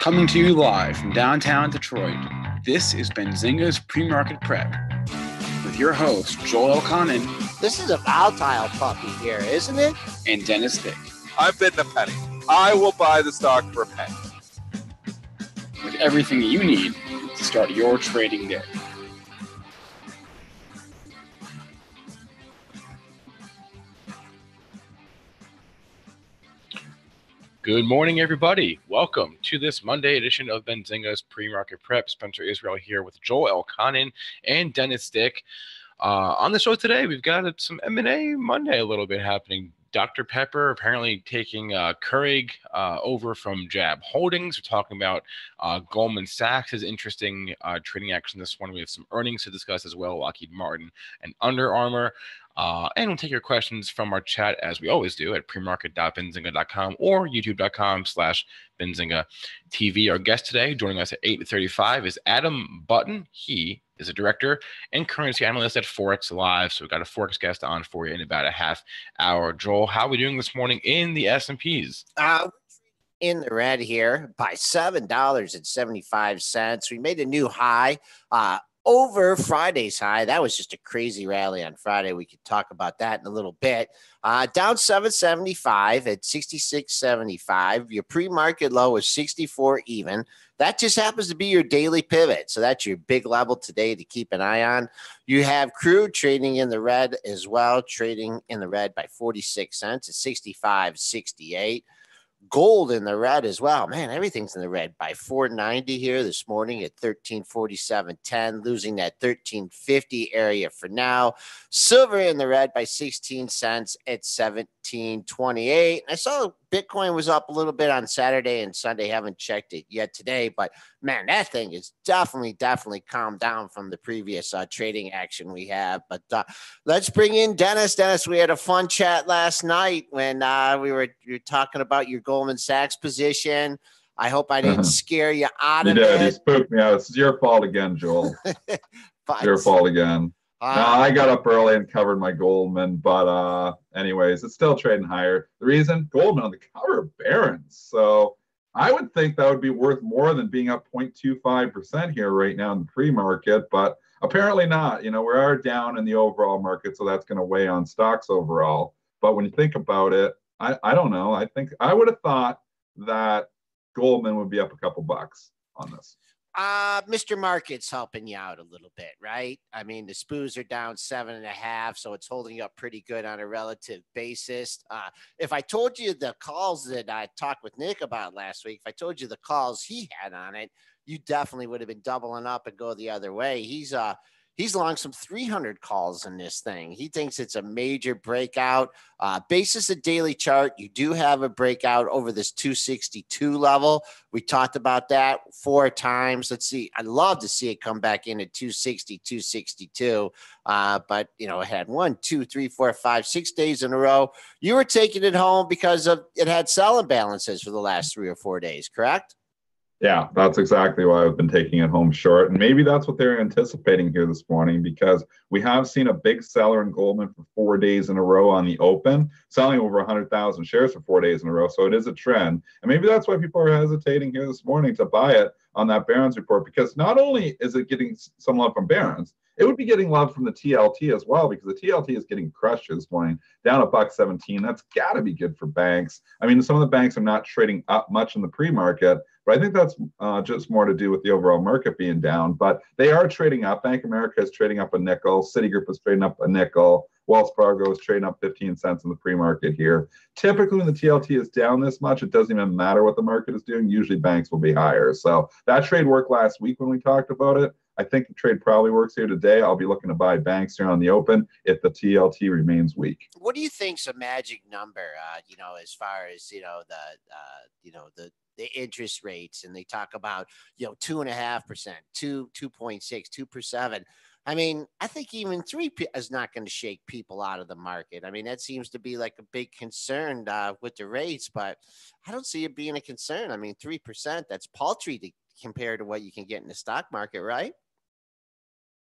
Coming to you live from downtown Detroit, this is Benzinga's PreMarket Prep with your host, Joel Elconin. This is a volatile puppy here, isn't it? And Dennis Dick. I'm bidding a penny. I will buy the stock for a penny. With everything you need to start your trading day. Good morning, everybody. Welcome to this Monday edition of Benzinga's Pre-Market Prep. Spencer Israel here with Joel Elconin and Dennis Dick. On the show today, we've got some M&A Monday a little bit happening. Dr. Pepper apparently taking Keurig over from Jab Holdings. We're talking about Goldman Sachs' interesting trading action this morning. We have some earnings to discuss as well, Lockheed Martin and Under Armour. And we'll take your questions from our chat, as we always do, at premarket.benzinga.com or youtube.com/Benzinga TV. Our guest today, joining us at 8:35, is Adam Button. He is a director and currency analyst at ForexLive. So we've got a Forex guest on for you in about a half hour. Joel, how are we doing this morning in the S&Ps? In the red here by $7.75. We made a new high over Friday's high. That was just a crazy rally on Friday. We could talk about that in a little bit. Down 775 at 66.75. Your pre-market low is 64 even. That just happens to be your daily pivot. So that's your big level today to keep an eye on. You have crude trading in the red as well, trading in the red by 46 cents at 65.68. Gold in the red as well. Man, everything's in the red by 490 here this morning at 1347.10, losing that 1350 area for now. Silver in the red by 16 cents at 1728. I saw Bitcoin was up a little bit on Saturday and Sunday. Haven't checked it yet today, but man, that thing is definitely calmed down from the previous trading action we have. But let's bring in Dennis. Dennis, we had a fun chat last night when you were talking about your Goldman Sachs position. I hope I didn't scare you out of it. You did. You spooked me out. It's your fault again, Joel. Your fault again. No, I got up early and covered my Goldman, but anyways, it's still trading higher. The reason, Goldman on the cover of Barron's. So I would think that would be worth more than being up 0.25% here right now in the pre-market, but apparently not. You know, we are down in the overall market, so that's going to weigh on stocks overall. But when you think about it, I don't know. I think I would have thought that Goldman would be up a couple bucks on this. Mr. Market's helping you out a little bit, right? I mean, the SPOOs are down 7.5, so it's holding up pretty good on a relative basis. If I told you the calls that I talked with Nick about last week, if I told you the calls he had on it, you definitely would have been doubling up and go the other way. He's long some 300 calls in this thing. He thinks it's a major breakout. Basis a daily chart, you do have a breakout over this 262 level. We talked about that 4 times. Let's see. I'd love to see it come back in at 260, 262. But, you know, it had 1, 2, 3, 4, 5, 6 days in a row. You were taking it home because of it had sell imbalances for the last 3 or 4 days, correct? Yeah, that's exactly why I've been taking it home short. And maybe that's what they're anticipating here this morning, because we have seen a big seller in Goldman for 4 days in a row on the open, selling over 100,000 shares for 4 days in a row. So it is a trend. And maybe that's why people are hesitating here this morning to buy it on that Barron's report, because not only is it getting some love from Barron's, it would be getting love from the TLT as well, because the TLT is getting crushed this morning, down $1.17. That's got to be good for banks. I mean, some of the banks are not trading up much in the pre-market, but I think that's just more to do with the overall market being down. But they are trading up. Bank of America is trading up a nickel. Citigroup is trading up a nickel. Wells Fargo is trading up 15 cents in the pre-market here. Typically, when the TLT is down this much, it doesn't even matter what the market is doing. Usually, banks will be higher. So that trade worked last week when we talked about it. I think the trade probably works here today. I'll be looking to buy banks here on the open if the TLT remains weak. What do you think's a magic number? As far as the interest rates, and they talk about 2.5%, 2.6, 2%. I mean, I think even 3 is not going to shake people out of the market. I mean, that seems to be like a big concern with the rates, but I don't see it being a concern. I mean, 3%, that's paltry compared to what you can get in the stock market, right?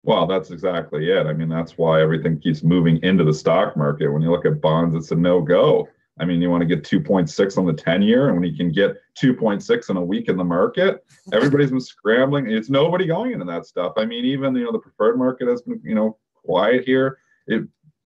Well, that's exactly it. I mean, that's why everything keeps moving into the stock market. When you look at bonds, it's a no-go. I mean, you want to get 2.6 on the 10-year, and when you can get 2.6 in a week in the market, everybody's been scrambling. It's nobody going into that stuff. I mean, even the preferred market has been quiet here.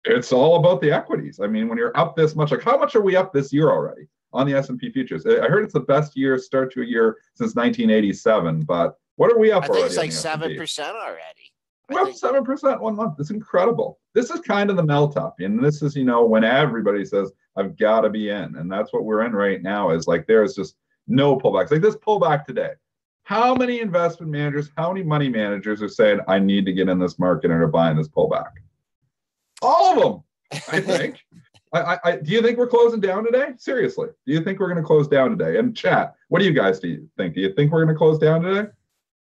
It's all about the equities. I mean, when you're up this much, like how much are we up this year already on the S&P futures? I heard it's the best year start to a year since 1987, but what are we up already? I think it's like 7% already. We're up 7% 1 month. It's incredible. This is kind of the melt up. And this is, when everybody says, I've got to be in. And that's what we're in right now is like, there's just no pullbacks. Like this pullback today. How many investment managers, how many money managers are saying, I need to get in this market and are buying this pullback? All of them, I think. Do you think we're closing down today? Seriously. Do you think we're going to close down today? And chat, what do you guys think? Do you think we're going to close down today?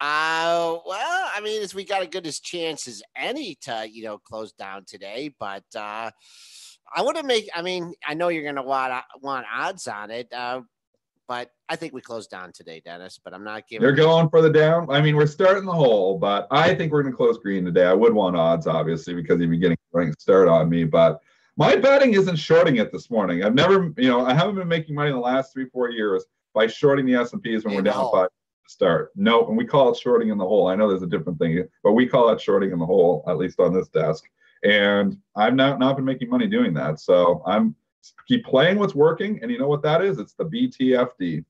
Well, I mean, we got a good as chance as any to, close down today, but I want to make, I know you're going to want odds on it, but I think we close down today, Dennis, but I'm not giving. You're going for the down. I mean, we're starting the hole, but I think we're going to close green today. I would want odds, obviously, because you'd be getting a running start on me, but my betting isn't shorting it this morning. I've never, I haven't been making money in the last 3-4 years by shorting the S&Ps when we're down 5. Start. No, and we call it shorting in the hole. I know there's a different thing, but we call it shorting in the hole, at least on this desk. And I've not been making money doing that. So I'm keep playing what's working. And you know what that is? It's the BTFD,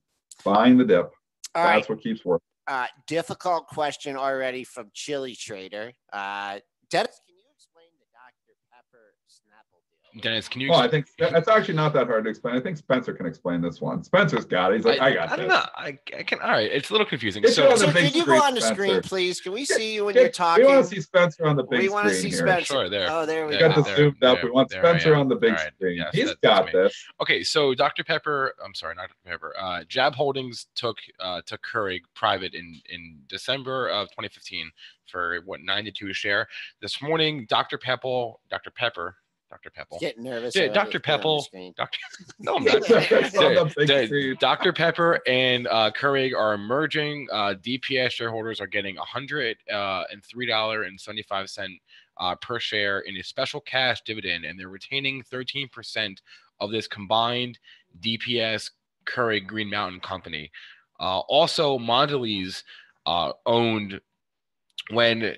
buying the dip. That's what keeps working. Difficult question already from Chili Trader. Dennis, can you explain the Dr. Pepper Snapple deal? Dennis, can you? Well, I think that's actually not that hard to explain. I think Spencer can explain this one. Spencer's got it. He's like, I got this. I don't know. I can. All right. It's a little confusing. So can you go on the screen, please? Can we see you when you're talking? We want to see Spencer on the big screen. We want to see Spencer. Sure, there. Oh, there we go. go. Got this zoomed up. We want Spencer on the big screen. Yes, He's got this. Okay, so Dr. Pepper, I'm sorry, not Dr. Pepper. Jab Holdings took Keurig private in December of 2015 for what, $92 a share. This morning, Dr. Pepper. Getting nervous. Yeah, Dr. Pepper. No, I'm not. Dr. Pepper and Keurig are merging. DPS shareholders are getting $103.75 per share in a special cash dividend, and they're retaining 13% of this combined DPS Keurig Green Mountain company. Also, Mondelez owned when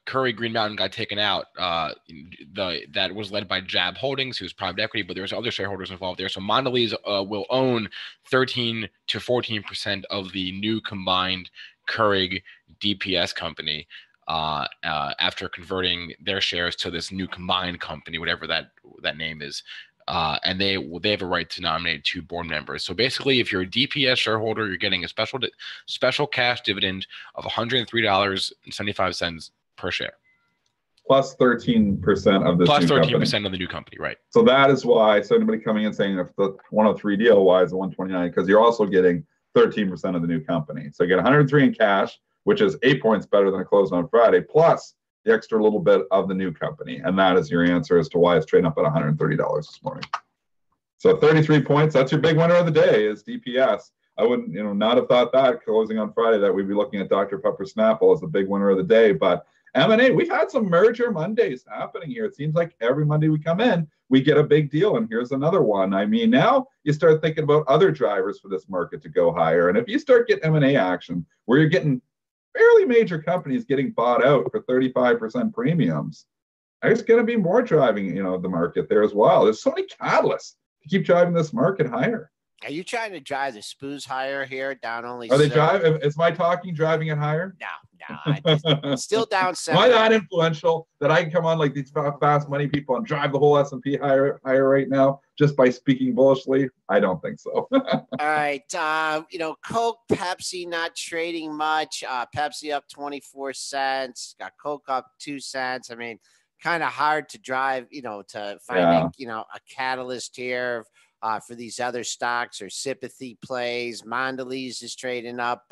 Keurig Green Mountain got taken out. That was led by Jab Holdings, who's private equity, but there's other shareholders involved there. So Mondelez will own 13 to 14% of the new combined Keurig DPS company after converting their shares to this new combined company, whatever that name is. And they have a right to nominate 2 board members. So basically, if you're a DPS shareholder, you're getting a special cash dividend of $103.75 per share. Plus 13% of this Plus new 13% company. of the new company, right? So that is why, so anybody coming in saying if the 103 deal, why is it 129? Because you're also getting 13% of the new company. So you get 103 in cash, which is 8 points better than it closed on Friday, plus the extra little bit of the new company. And that is your answer as to why it's trading up at $130 this morning. So 33 points, that's your big winner of the day is DPS. I wouldn't, not have thought that closing on Friday that we'd be looking at Dr. Pepper Snapple as the big winner of the day. But M&A, we've had some merger Mondays happening here. It seems like every Monday we come in, we get a big deal. And here's another one. I mean, now you start thinking about other drivers for this market to go higher. And if you start getting M&A action where you're getting fairly major companies getting bought out for 35% premiums, there's going to be more driving, the market there as well. There's so many catalysts to keep driving this market higher. Are you trying to drive the SPOOs higher here? Down only. Are they driving? Is my talking driving it higher? No. Still down 7. Am I that influential that I can come on like these fast money people and drive the whole S&P higher right now just by speaking bullishly? I don't think so. All right. Coke, Pepsi not trading much. Pepsi up 24 cents. Got Coke up 2 cents. I mean, kind of hard to drive, to find a catalyst here for these other stocks or sympathy plays. Mondelez is trading up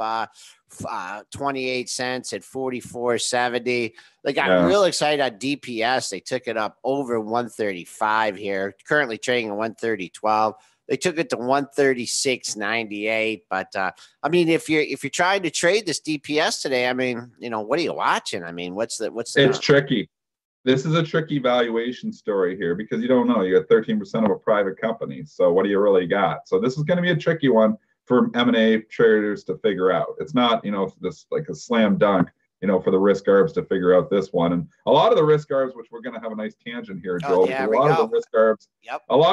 28 cents at 44.70. They got real excited on DPS. They took it up over 135 here. Currently trading at 130.12. They took it to 136.98. But if you're trying to trade this DPS today, what are you watching? It's tricky. This is a tricky valuation story here because you don't know. You got 13% of a private company. So what do you really got? So this is going to be a tricky one for M&A traders to figure out. It's not, this like a slam dunk, for the risk arbs to figure out this one. And a lot of the risk arbs, which we're going to have a nice tangent here, Joel. Yeah, a lot of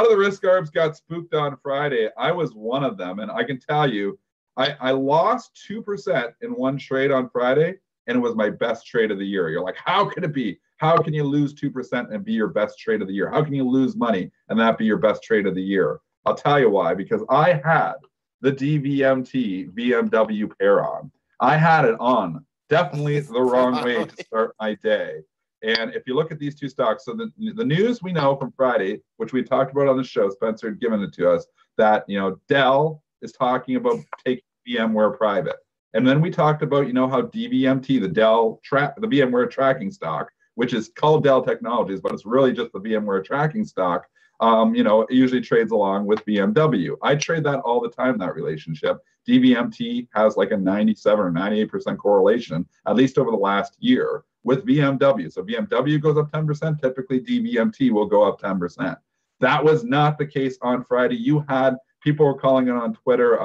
the risk arbs got spooked on Friday. I was one of them. And I can tell you, I lost 2% in one trade on Friday, and it was my best trade of the year. You're like, how can it be? How can you lose 2% and be your best trade of the year? How can you lose money and that be your best trade of the year? I'll tell you why. Because I had the DVMT BMW pair on. I had it on. Definitely the wrong way to start my day. And if you look at these two stocks, so the news we know from Friday, which we talked about on the show, Spencer had given it to us, that Dell is talking about taking VMware private. And then we talked about, how DVMT, the VMware tracking stock, which is called Dell Technologies, but it's really just the VMware tracking stock, it usually trades along with BMW. I trade that all the time, that relationship. DVMT has like a 97 or 98% correlation, at least over the last year, with BMW. So BMW goes up 10%, typically DVMT will go up 10%. That was not the case on Friday. You had people were calling it on Twitter,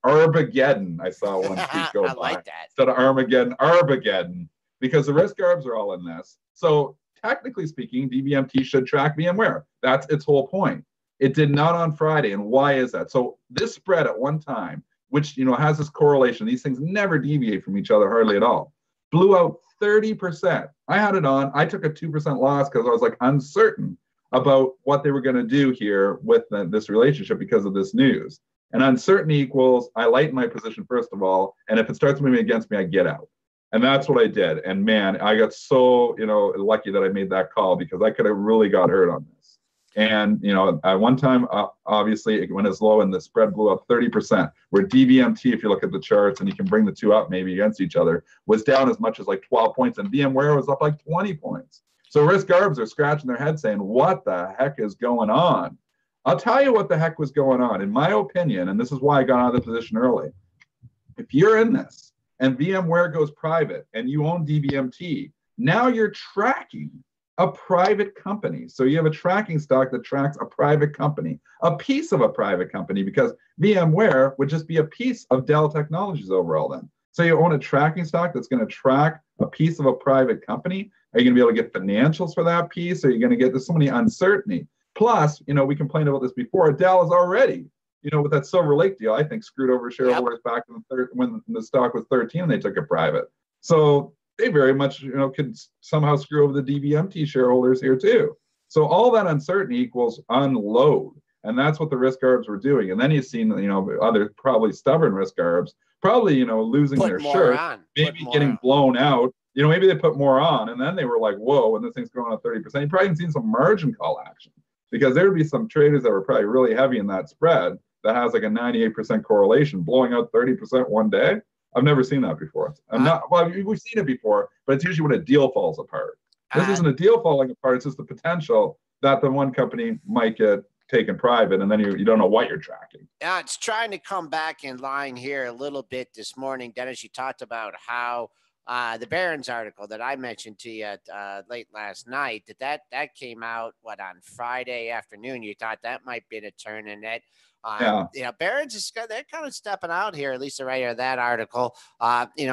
Armageddon. I saw one tweet go I by. like that. Instead of Armageddon, because the risk arbs are all in this. So technically speaking, DVMT should track VMware. That's its whole point. It did not on Friday. And why is that? So this spread at one time, which has this correlation, these things never deviate from each other hardly at all, blew out 30%. I had it on. I took a 2% loss because I was like uncertain about what they were going to do here with this relationship because of this news. And uncertainty equals I lighten my position first of all, and if it starts moving against me, I get out. And that's what I did. And man, I got so lucky that I made that call because I could have really got hurt on this. And at one time, obviously, it went as low and the spread blew up 30%. Where DVMT, if you look at the charts and you can bring the two up maybe against each other, was down as much as like 12 points, and VMware was up like 20 points. So risk arbs are scratching their head saying, "What the heck is going on?" I'll tell you what the heck was going on. In my opinion, and this is why I got out of the position early. If you're in this and VMware goes private and you own DVMT, now you're tracking a private company. So you have a tracking stock that tracks a private company, a piece of a private company, because VMware would just be a piece of Dell Technologies overall then. So you own a tracking stock that's going to track a piece of a private company. Are you going to be able to get financials for that piece? Are you going to get, there's so many uncertainty. Plus, we complained about this before, Dell is already, with that Silver Lake deal, I think screwed over shareholders back in when the stock was 13 and they took it private. So they very much, could somehow screw over the DVMT shareholders here too. So all that uncertainty equals unload. And that's what the risk arbs were doing. And then you've seen, other probably stubborn risk arbs, probably, losing their shirt, maybe getting blown out. Maybe they put more on and then they were like, whoa, when this thing's growing at 30%, you probably haven't seen some margin call action because there would be some traders that were probably really heavy in that spread that has like a 98% correlation, blowing out 30% one day. I've never seen that before. We've seen it before, but it's usually when a deal falls apart. This isn't a deal falling apart. It's just the potential that the one company might get taken private, and then you don't know what you're tracking. Yeah, it's trying to come back in line here a little bit this morning. Dennis, you talked about how the Barron's article that I mentioned to you late last night, that came out, on Friday afternoon. You thought that might be a turn in it. Barron's they're kind of stepping out here, at least right here, that article,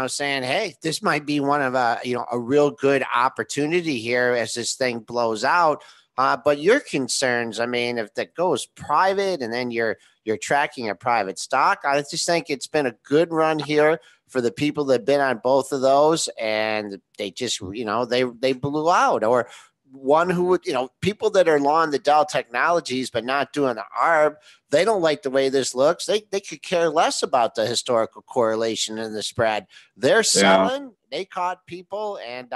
saying, hey, this might be one of a real good opportunity here as this thing blows out. But your concerns, if that goes private and then you're tracking a private stock, I just think it's been a good run here for the people that have been on both of those, and they just, they blew out. Or one who would, people that are long the Dell Technologies but not doing the ARB, they don't like the way this looks. They could care less about the historical correlation in the spread. They're selling. They caught people, and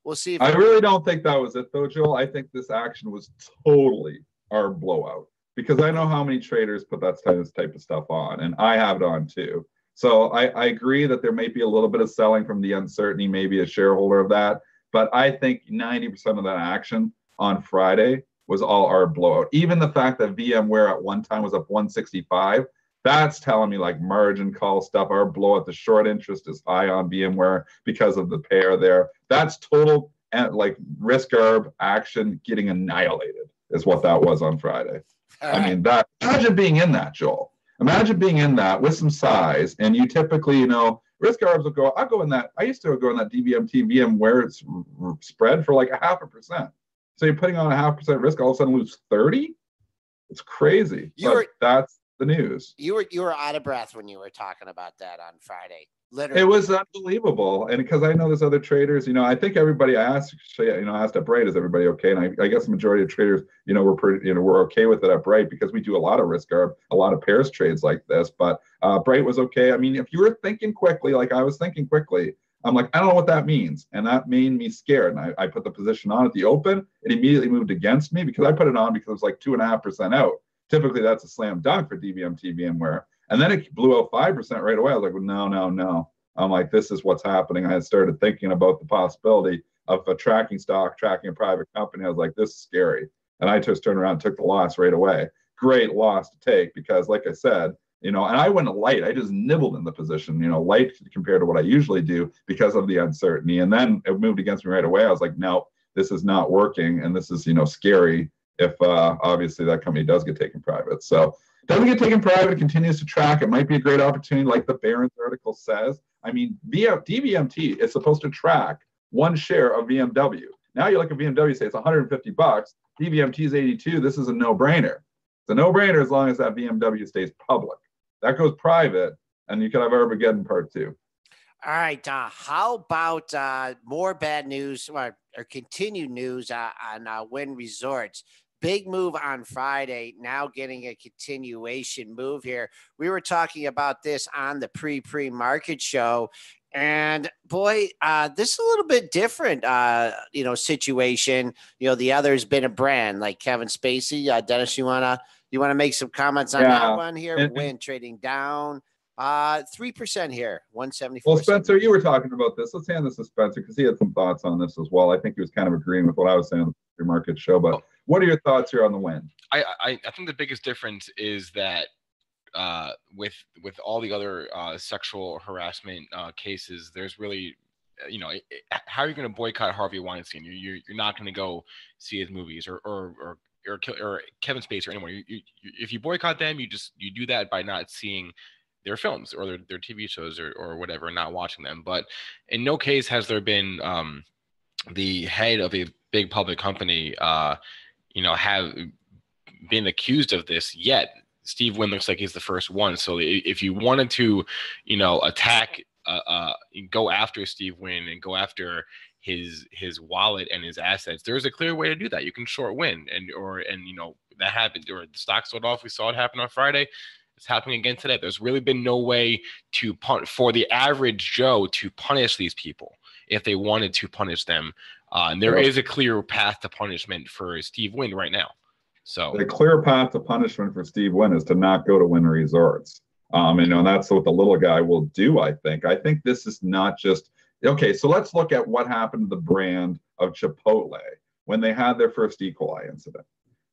we'll see. If I really don't think that was it, though, Joel. I think this action was totally our blowout because I know how many traders put this type of stuff on, and I have it on too. So I agree that there may be a little bit of selling from the uncertainty, maybe a shareholder of that. But I think 90% of that action on Friday was all our blowout. Even the fact that VMware at one time was up 165, that's telling me like margin call stuff. Our blowout, the short interest is high on VMware because of the pair there. That's total and like risk arb action getting annihilated is what that was on Friday. I mean, that imagine being in that, Joel. Imagine being in that with some size, and you typically, risk arbs will go. I'll go in that. I used to go in that DVMT VMware spread for like 0.5%. So you're putting on 0.5% risk, all of a sudden lose 30. It's crazy. That's the news. You were out of breath when you were talking about that on Friday. Literally. It was unbelievable. And because I know there's other traders, I think everybody asked at Bright, is everybody okay? And I guess the majority of traders, we're okay with it at Bright because we do a lot of risk arb, a lot of pairs trades like this. But Bright was okay. I mean, if you were thinking quickly, like I was thinking quickly, I'm like, I don't know what that means. And that made me scared. And I put the position on at the open. It immediately moved against me because I put it on because it was like 2.5% out. Typically, that's a slam dunk for DVMT VMware. And then it blew out 5% right away. I was like, well, no. I'm like, this is what's happening. I had started thinking about the possibility of a tracking stock, tracking a private company. I was like, this is scary. And I just turned around and took the loss right away. Great loss to take because, like I said, and I went light. I just nibbled in the position, light compared to what I usually do because of the uncertainty. And then it moved against me right away. I was like, no, this is not working. And this is, scary if obviously that company does get taken private. So doesn't get taken private, it continues to track. It might be a great opportunity, like the Barron's article says. I mean, DVMT is supposed to track one share of VMW. Now you look at VMW, say it's $150. DVMT is 82. This is a no-brainer. It's a no-brainer as long as that VMW stays public. That goes private, and you could have Armageddon Part 2. All right. How about more bad news or continued news on Wynn Resorts? Big move on Friday, now getting a continuation move here. We were talking about this on the pre-market show, and boy, this is a little bit different, situation. The other's been a brand like Kevin Spacey. Dennis, you wanna make some comments on that one here? Wynn trading down 3% here, 174. Well, Spencer, you were talking about this. Let's hand this to Spencer because he had some thoughts on this as well. I think he was kind of agreeing with what I was saying on the pre-market show, but what are your thoughts here on the Wynn? I think the biggest difference is that with all the other sexual harassment cases, there's really, how are you going to boycott Harvey Weinstein? You're not going to go see his movies or Kevin Spacey or anyone. If you boycott them, you do that by not seeing their films or their TV shows or whatever, not watching them. But in no case has there been the head of a big public company have been accused of this yet. Steve Wynn looks like he's the first one. So if you wanted to, attack, go after Steve Wynn and go after his wallet and his assets, there's a clear way to do that. You can short Wynn and that happened, or the stock sold off. We saw it happen on Friday. It's happening again today. There's really been no way for the average Joe to punish these people if they wanted to punish them. And there is a clear path to punishment for Steve Wynn right now. So the clear path to punishment for Steve Wynn is to not go to Wynn Resorts. And that's what the little guy will do, I think. I think this is not just, okay, so let's look at what happened to the brand of Chipotle when they had their first E. coli incident.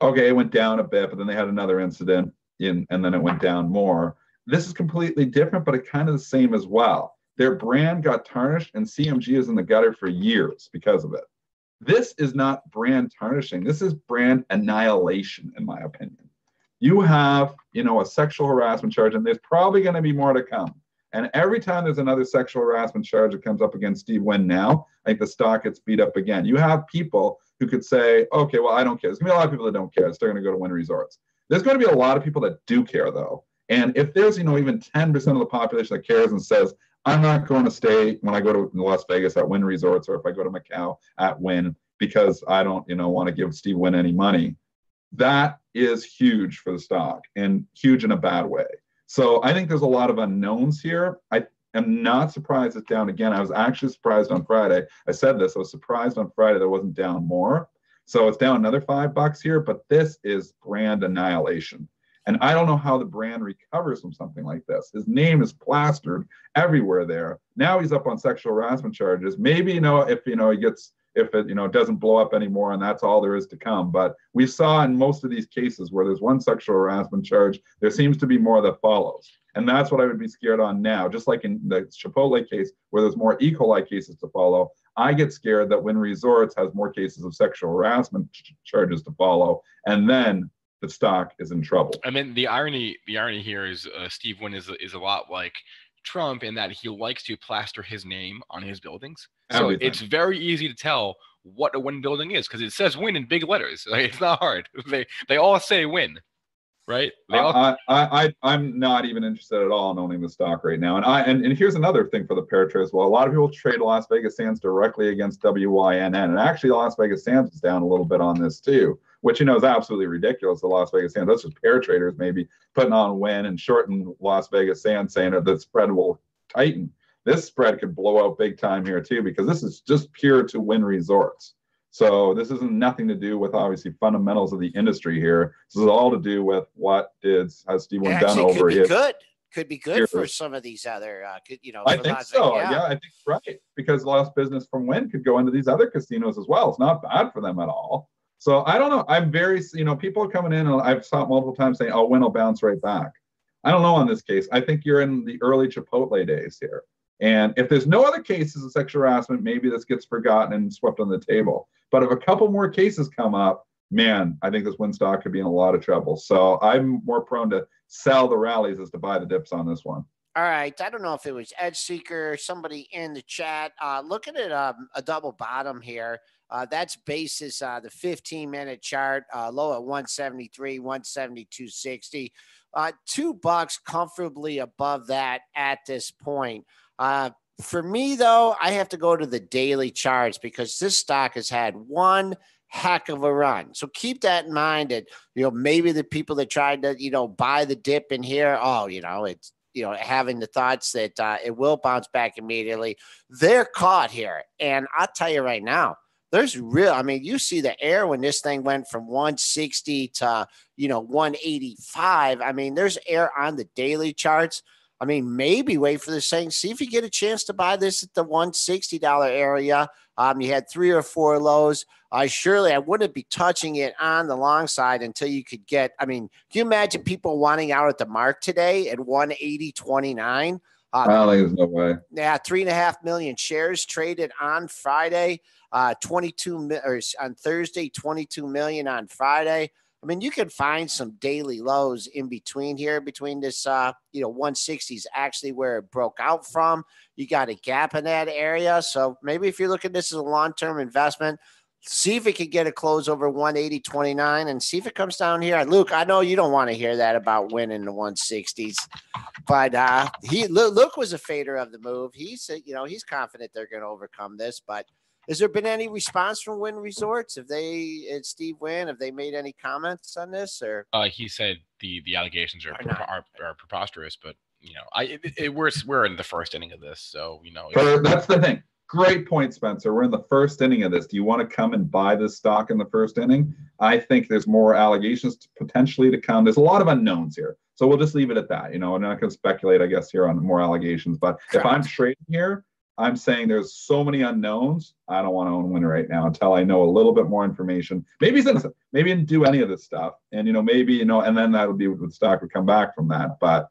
Okay, it went down a bit, but then they had another incident, and then it went down more. This is completely different, but it's kind of the same as well. Their brand got tarnished, and CMG is in the gutter for years because of it. This is not brand tarnishing. This is brand annihilation, in my opinion. You have, a sexual harassment charge, and there's probably going to be more to come. And every time there's another sexual harassment charge that comes up against Steve Wynn now, I think the stock gets beat up again. You have people who could say, okay, well, I don't care. There's going to be a lot of people that don't care. They're still going to go to Wynn Resorts. There's going to be a lot of people that do care, though. And if there's, even 10% of the population that cares and says, I'm not going to stay when I go to Las Vegas at Wynn Resorts, or if I go to Macau at Wynn because I don't, want to give Steve Wynn any money, that is huge for the stock and huge in a bad way. So I think there's a lot of unknowns here. I am not surprised it's down again. I was actually surprised on Friday. I said this. I was surprised on Friday that it wasn't down more. So it's down another $5 here, but this is brand annihilation. And I don't know how the brand recovers from something like this. His name is plastered everywhere there. Now he's up on sexual harassment charges. Maybe, if he gets, if it, doesn't blow up anymore and that's all there is to come. But we saw in most of these cases where there's one sexual harassment charge, there seems to be more that follows. And that's what I would be scared on now. Just like in the Chipotle case, where there's more E. coli cases to follow, I get scared that Wynn Resorts has more cases of sexual harassment charges to follow, and then the stock is in trouble. I mean, the irony here is Steve Wynn is a lot like Trump in that he likes to plaster his name on his buildings. So it's very easy to tell what a Wynn building is because it says Wynn in big letters. Like, it's not hard. They all say Wynn. Right? I'm not even interested at all in owning the stock right now. And here's another thing for the pair trade as well. A lot of people trade Las Vegas Sands directly against WYNN. And actually, Las Vegas Sands is down a little bit on this too, which, is absolutely ridiculous. The Las Vegas Sands, that's just pair traders maybe putting on Wynn and shorting Las Vegas Sands, saying that the spread will tighten. This spread could blow out big time here too, because this is just pure to Wynn Resorts. So this isn't nothing to do with obviously fundamentals of the industry here. This is all to do with what has Steve Wynn done over here. Could be good for some of these other, I think so. Yeah, I think right, because lost business from Wynn could go into these other casinos as well. It's not bad for them at all. So I don't know. I'm very, people are coming in and I've saw multiple times saying, "Oh, Wynn will bounce right back." I don't know on this case. I think you're in the early Chipotle days here. And if there's no other cases of sexual harassment, maybe this gets forgotten and swept on the table. But if a couple more cases come up, man, I think this Wynn stock could be in a lot of trouble. So I'm more prone to sell the rallies as to buy the dips on this one. All right. I don't know if it was Edge Seeker, somebody in the chat. Looking at a double bottom here. That's basis the 15-minute chart, low at 173, 172.60. $2 comfortably above that at this point. For me, though, I have to go to the daily charts because this stock has had one heck of a run. So keep that in mind that, maybe the people that tried to, buy the dip in here, it's, having the thoughts that it will bounce back immediately. They're caught here. And I'll tell you right now, there's you see the air when this thing went from 160 to, 185. There's air on the daily charts. Maybe wait for this thing. See if you get a chance to buy this at the $160 area. You had 3 or 4 lows. I wouldn't be touching it on the long side until you could get, can you imagine people wanting out at the mark today at 180.29? I don't think there's no way. Yeah, 3.5 million shares traded on Friday, 22 or on Thursday, 22 million on Friday. You can find some daily lows in between here, between this, 160 is actually where it broke out from. You got a gap in that area. So maybe if you're looking at this as a long-term investment, see if it can get a close over 180.29 and see if it comes down here. Luke, I know you don't want to hear that about winning the 160s, but Luke was a fader of the move. He's confident they're going to overcome this, but has there been any response from Wynn Resorts? Steve Wynn, have they made any comments on this? Or he said the allegations are preposterous, but we're in the first inning of this, so that's the thing. Great point, Spencer. We're in the first inning of this. Do you want to come and buy this stock in the first inning? I think there's more allegations potentially to come. There's a lot of unknowns here, so we'll just leave it at that. I'm not going to speculate, I guess, here on more allegations. But if I'm trading here, I'm saying there's so many unknowns. I don't want to own Wynn right now until I know a little bit more information. Maybe he's innocent. Maybe he didn't do any of this stuff. And, maybe, and then that would be the stock would come back from that. But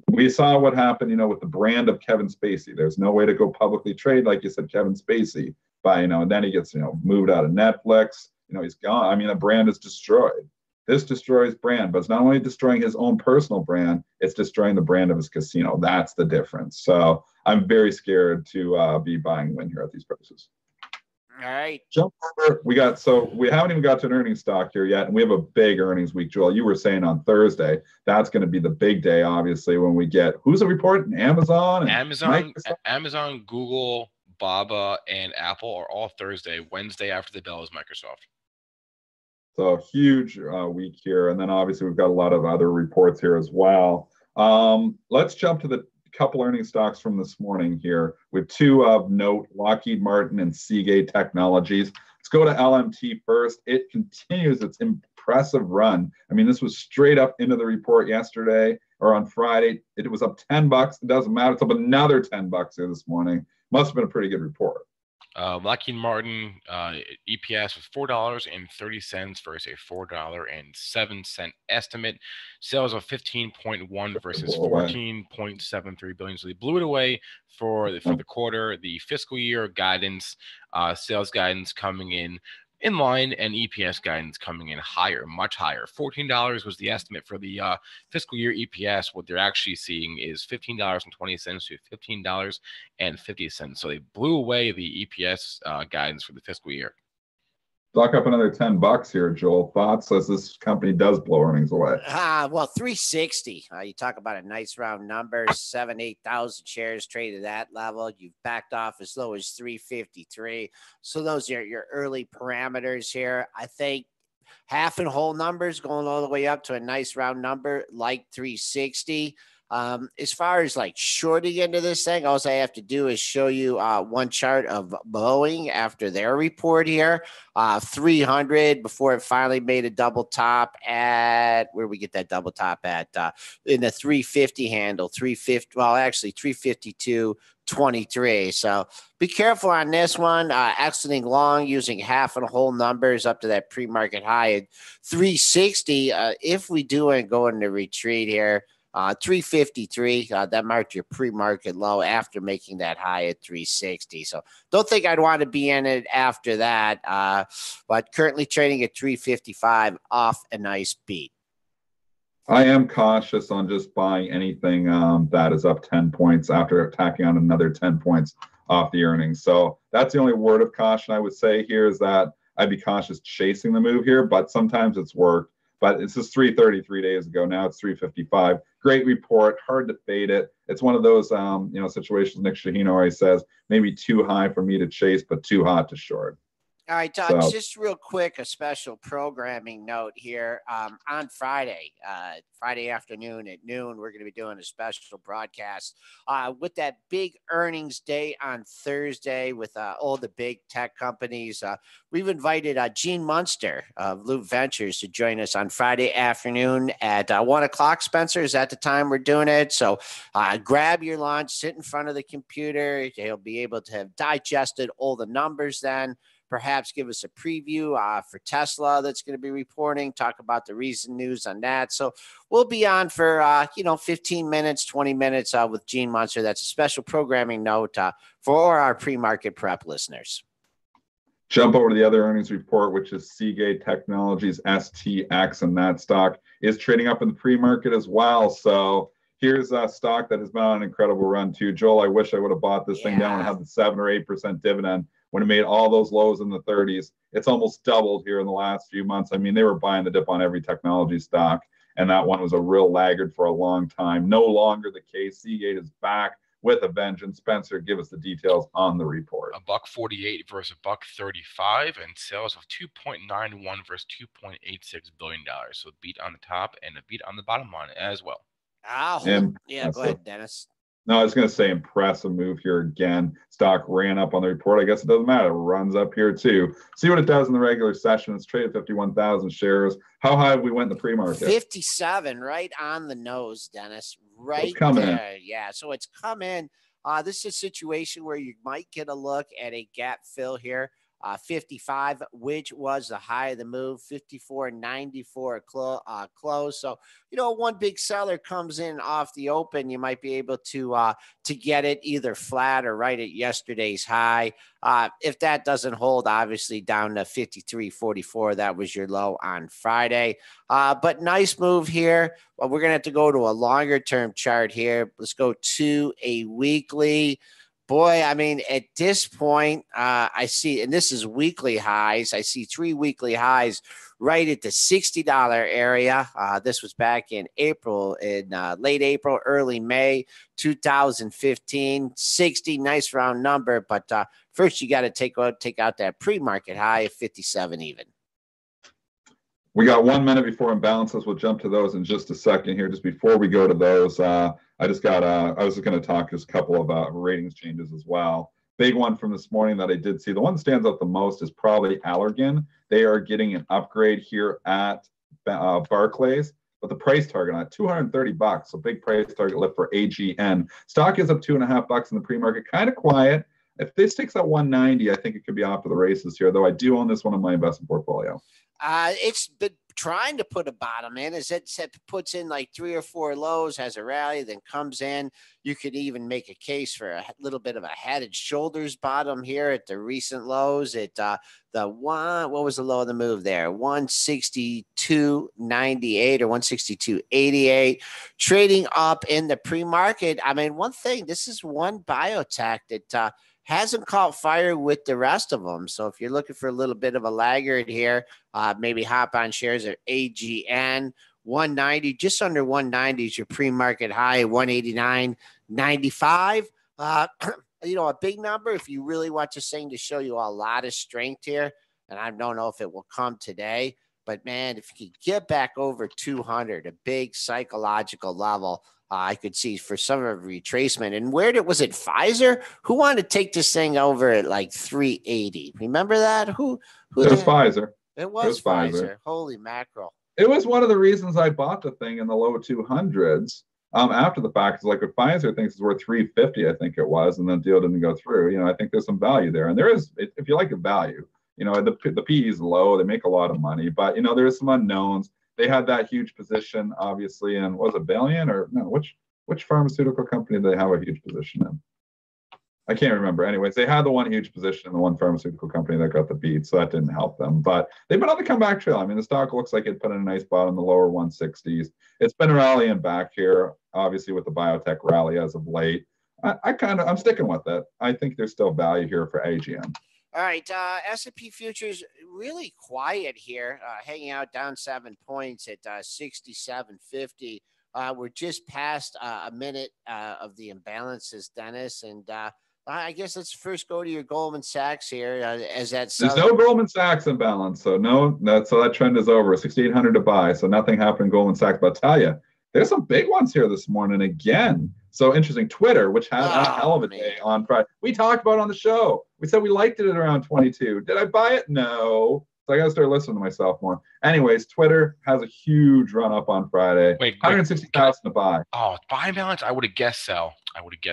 we saw what happened, with the brand of Kevin Spacey. There's no way to go publicly trade, like you said, Kevin Spacey and then he gets, moved out of Netflix. He's gone. The brand is destroyed. This destroys brand, but it's not only destroying his own personal brand, it's destroying the brand of his casino. That's the difference. So I'm very scared to be buying Wynn here at these prices. All right. Jump over. We haven't even got to an earnings stock here yet, and we have a big earnings week. Joel, you were saying on Thursday, that's going to be the big day, obviously, when we get, who's the report? Amazon, Google, Baba, and Apple are all Thursday. Wednesday after the bell is Microsoft. So huge week here. And then obviously we've got a lot of other reports here as well. Let's jump to the couple earnings stocks from this morning here with 2 of note, Lockheed Martin and Seagate Technologies. Let's go to LMT first. It continues its impressive run. This was straight up into the report yesterday or on Friday. It was up $10. It doesn't matter. It's up another $10 here this morning. Must have been a pretty good report. Lockheed Martin EPS was $4.30 versus a $4.07 estimate. Sales of 15.1 versus 14.73 billion. So they blew it away for the quarter. The fiscal year guidance, sales guidance coming in line, and EPS guidance coming in higher, much higher. $14 was the estimate for the fiscal year EPS. What they're actually seeing is $15.20 to $15.50. So they blew away the EPS guidance for the fiscal year. Stock up another $10 here, Joel. Thoughts as this company does blow earnings away? Well, 360. You talk about a nice round number, 8,000 shares traded at that level. You've backed off as low as 353. So those are your early parameters here. I think half and whole numbers going all the way up to a nice round number like 360. As far as like shorting into this thing, all I have to do is show you one chart of Boeing after their report here, 300 before it finally made a double top at where we get that double top at in the 350 handle, 350. Well, actually 352.23. So be careful on this one. Exiting long using half and whole numbers up to that pre-market high at 360. If we do and go into retreat here. 353, that marked your pre-market low after making that high at 360. So don't think I'd want to be in it after that, but currently trading at 355 off a nice beat. I am cautious on just buying anything that is up 10 points after attacking on another 10 points off the earnings. So that's the only word of caution I would say here is that I'd be cautious chasing the move here, but sometimes it's worked. But it's just 330 3 days ago. Now it's 355. Great report. Hard to fade it. It's one of those, situations Nick Shaheen always says, maybe too high for me to chase, but too hot to short. All right, Todd, just real quick, a special programming note here. On Friday afternoon at noon, we're going to be doing a special broadcast with that big earnings day on Thursday with all the big tech companies. We've invited Gene Munster of Loop Ventures to join us on Friday afternoon at 1 o'clock. Spencer, is at the time we're doing it. So grab your lunch, sit in front of the computer. He'll be able to have digested all the numbers then. Perhaps give us a preview for Tesla that's going to be reporting, talk about the recent news on that. So we'll be on for, 15 minutes, 20 minutes with Gene Munster. That's a special programming note for our pre-market prep listeners. Jump over to the other earnings report, which is Seagate Technologies, STX, and that stock is trading up in the pre-market as well. So here's a stock that has been on an incredible run too. Joel, I wish I would have bought this thing down and had the 7 or 8% dividend when it made all those lows in the 30s. It's almost doubled here in the last few months. I mean, they were buying the dip on every technology stock, and that one was a real laggard for a long time. No longer the case. Seagate is back with a vengeance. Spencer, give us the details on the report. $1.48 versus $1.35, and sales of 2.91 versus $2.86 billion. So beat on the top and a beat on the bottom line as well. Go ahead, Dennis. No, I was going to say impressive move here again. Stock ran up on the report. I guess it doesn't matter. It runs up here too. See what it does in the regular session. It's traded 51,000 shares. How high have we went in the pre-market? 57, right on the nose, Dennis. Right there. Yeah, so it's come in. This is a situation where you might get a look at a gap fill here. 55, which was the high of the move, 54.94 close. So, one big seller comes in off the open, you might be able to get it either flat or right at yesterday's high. If that doesn't hold, obviously down to 53.44, that was your low on Friday. But nice move here. Well, we're going to have to go to a longer term chart here. Let's go to a weekly. Boy, I mean, at this point, I see, and this is weekly highs. I see 3 weekly highs right at the $60 area. This was back in April, late April, early May 2015. 60, nice round number. But first, you got to take out that pre-market high of 57 even. We got 1 minute before imbalances. We'll jump to those in just a second here. Just before we go to those, I was just going to talk just a couple of ratings changes as well. Big one from this morning that I did see. The one that stands out the most is probably Allergan. They are getting an upgrade here at Barclays, but the price target on it, $230. So big price target lift for AGN. Stock is up $2.50 in the pre-market, kind of quiet. if this takes out 190, I think it could be off to the races here, though I do own this one in my investment portfolio. It's been trying to put a bottom in, as it puts in like 3 or 4 lows, has a rally, then comes in. You could even make a case for a little bit of a head and shoulders bottom here at the recent lows. At what was the low of the move there? 162.98 or 162.88. Trading up in the pre-market. I mean, one thing, this is one biotech that hasn't caught fire with the rest of them. So if you're looking for a little bit of a laggard here, maybe hop on shares at AGN. 190, just under 190 is your pre-market high, 189.95. A big number if you really want this thing to show you a lot of strength here. And I don't know if it will come today, but man, if you could get back over 200, a big psychological level, I could see for some of retracement. And was it Pfizer? Who wanted to take this thing over at like 380? Remember that? Who it was Pfizer. It was Pfizer. Holy mackerel. It was one of the reasons I bought the thing in the low 200s. After the fact, it's like with Pfizer thinks it's worth 350, I think it was, and the deal didn't go through. I think there's some value there. And there is, if you like the value, the PE is low, they make a lot of money, but there's some unknowns. They had that huge position, obviously, in was it Valiant or no? Which pharmaceutical company did they have a huge position in? I can't remember. Anyways, they had the one huge position in the one pharmaceutical company that got the beat, so that didn't help them. But they've been on the comeback trail. I mean, the stock looks like it put in a nice bottom in the lower 160s. It's been rallying back here, obviously with the biotech rally as of late. I'm sticking with it. I think there's still value here for AGM. All right, S&P futures really quiet here, hanging out down 7 points at 67.50. We're just past a minute of the imbalances, Dennis, and I guess let's first go to your Goldman Sachs here. There's no Goldman Sachs imbalance, so that trend is over. 6,800 to buy, so nothing happened in Goldman Sachs. But I'll tell you, there's some big ones here this morning again. So interesting. Twitter, which had a hell of a day on Friday. We talked about it on the show. We said we liked it at around 22. Did I buy it? No. So I got to start listening to myself more. Anyways, Twitter has a huge run up on Friday. 160,000 to buy. Oh, buy balance? I would have guessed sell.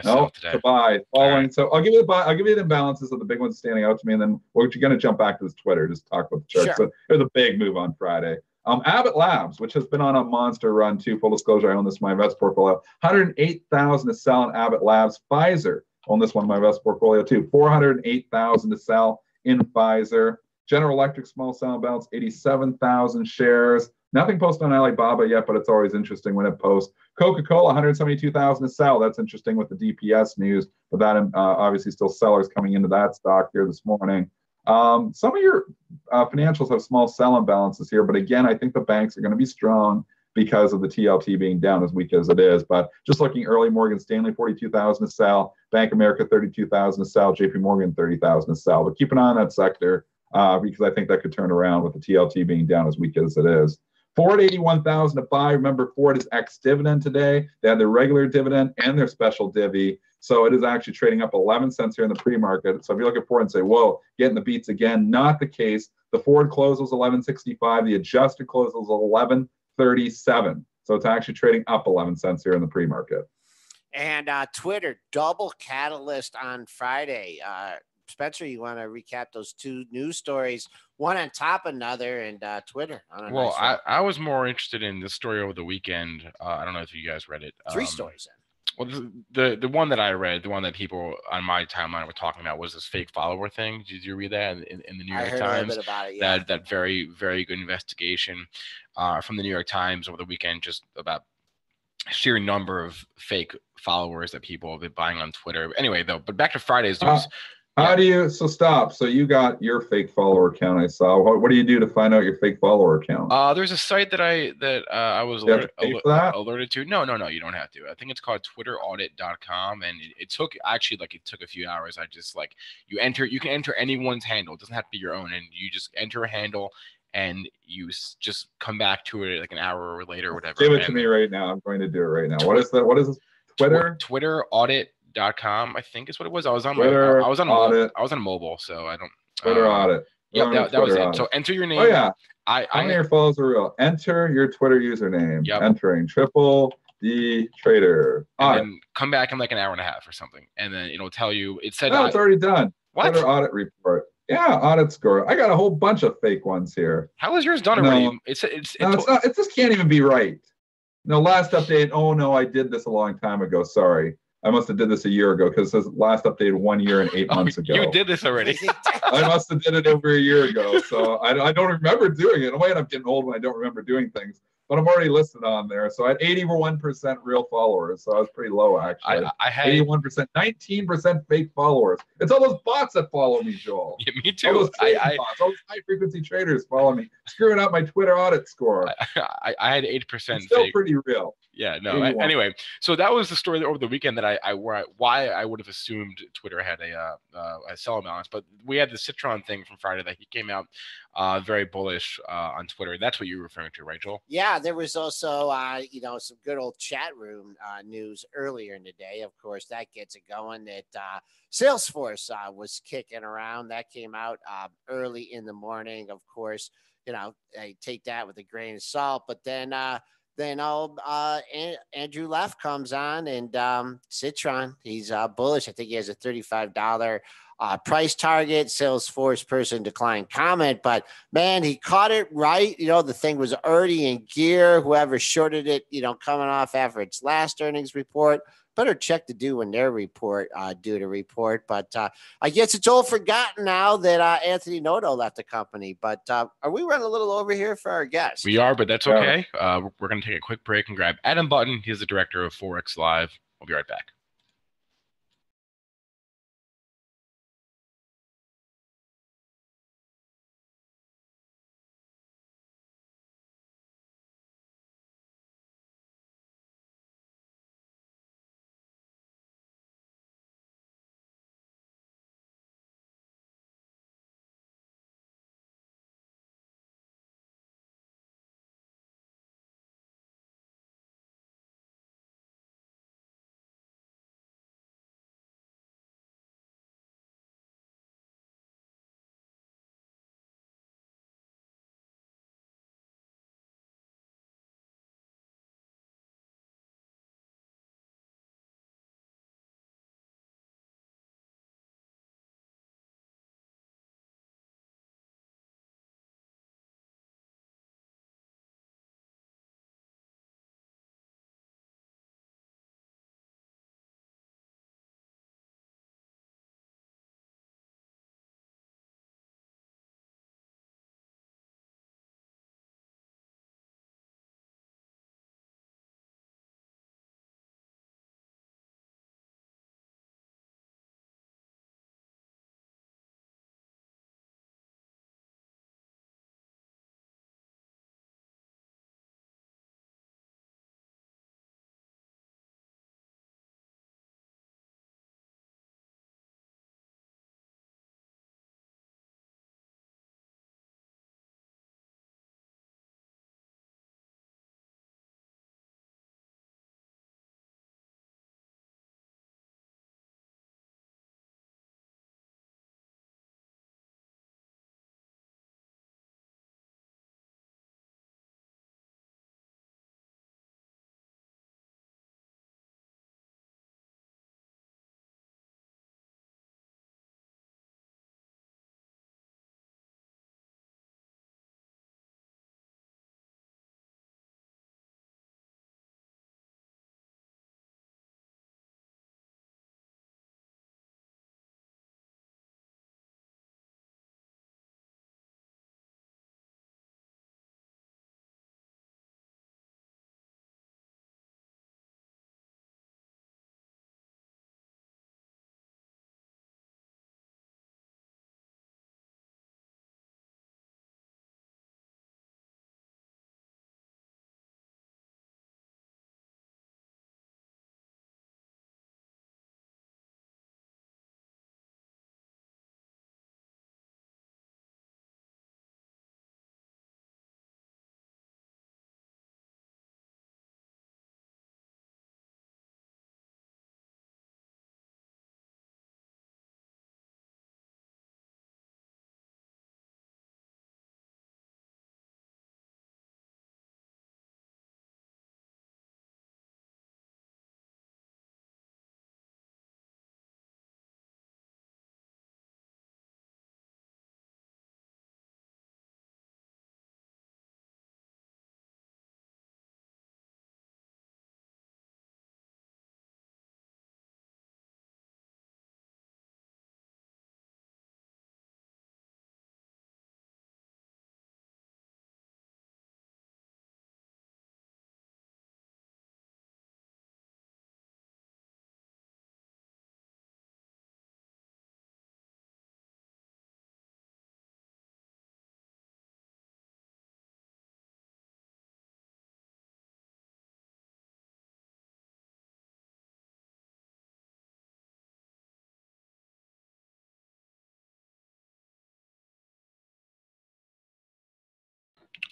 Sell today. To buy. Following. Right. So I'll give you the buy. I'll give you the imbalances of the big ones standing out to me, and then we're going to jump back to this Twitter, just talk about the charts. Sure. So there's a big move on Friday. Abbott Labs, which has been on a monster run too. Full disclosure, I own this in my investment portfolio. 108,000 to sell in Abbott Labs. Pfizer, own this one in my investment portfolio too. 408,000 to sell in Pfizer. General Electric small sell balance, 87,000 shares. Nothing posted on Alibaba yet, but it's always interesting when it posts. Coca-Cola, 172,000 to sell. That's interesting with the DPS news, but that obviously still sellers coming into that stock here this morning. Some of your financials have small sell imbalances here, but again, I think the banks are going to be strong because of the TLT being down as weak as it is. But just looking early, Morgan Stanley, 42,000 to sell. Bank of America, 32,000 to sell. JP Morgan, 30,000 to sell. But keep an eye on that sector because I think that could turn around with the TLT being down as weak as it is. Ford, 81,000 to buy. Remember, Ford is ex-dividend today. They had their regular dividend and their special divvy. So it is actually trading up 11 cents here in the pre-market. So if you look at Ford and say, whoa, getting the beats again, not the case. The Ford close was 11.65. The adjusted close was 11.37. So it's actually trading up 11 cents here in the pre-market. And Twitter, double catalyst on Friday. Spencer, you want to recap those two news stories, one on top of another, and Twitter? Well, I was more interested in this story over the weekend. I don't know if you guys read it. Three stories in. Well, the one that I read, the one that people on my timeline were talking about was this fake follower thing. Did you read that in the New York Times? I heard a bit about it, yeah. That very, very good investigation from the New York Times over the weekend, just about sheer number of fake followers that people have been buying on Twitter. Anyway, though, but back to Friday's news. How do you, stop. So you got your fake follower account, I saw. What do you do to find out your fake follower account? There's a site that I was alerted to. No, you don't have to. I think it's called twitteraudit.com, and it took a few hours. You can enter anyone's handle. It doesn't have to be your own, and you just enter a handle and you just come back to it like an hour or later or whatever. Give it to me right now. I'm going to do it right now. What is that? What is this? Twitteraudit.com, I think is what it was. I was on mobile, so I don't. Twitter audit. Yeah, that was it. So enter your name. Oh yeah. How many of your followers are real? Enter your Twitter username. Yep. Entering 888 the trader. And then come back in like an hour and a half or something. And then it'll tell you, it said, no, it's already done. What? Twitter audit report. Yeah, audit score. I got a whole bunch of fake ones here. How is yours done already? It's not. It just can't even be right. No, last update. Oh no, I did this a long time ago. Sorry. I must have did this a year ago because it says last update 1 year and 8 months ago. You did this already. I must have did it over a year ago. So I don't remember doing it. I might end up getting old when I don't remember doing things. But I'm already listed on there. So I had 81% real followers. So I was pretty low, actually. I had 81%, 19% fake followers. It's all those bots that follow me, Joel. Yeah, me too. All those bots, all those high-frequency traders follow me, screwing up my Twitter audit score. I had 8% still fake. Pretty real. Yeah, no. Anyway, so that was the story over the weekend that why I would have assumed Twitter had a sell imbalance, but we had the Citron thing from Friday that he came out very bullish on Twitter. That's what you were referring to, right, Joel? Yeah, there was also some good old chat room news earlier in the day. Of course, that gets it going. That Salesforce was kicking around. That came out early in the morning. Of course, I take that with a grain of salt, but then Andrew Leff comes on and Citron, he's bullish. I think he has a $35 price target. Salesforce person declined comment, but man, he caught it right. The thing was already in gear. Whoever shorted it, coming off after its last earnings report, better check to do when their report due to report. But I guess it's all forgotten now that Anthony Noto left the company. But are we running a little over here for our guest? We are, but that's okay. We're going to take a quick break and grab Adam Button. He's the director of ForexLive. We'll be right back.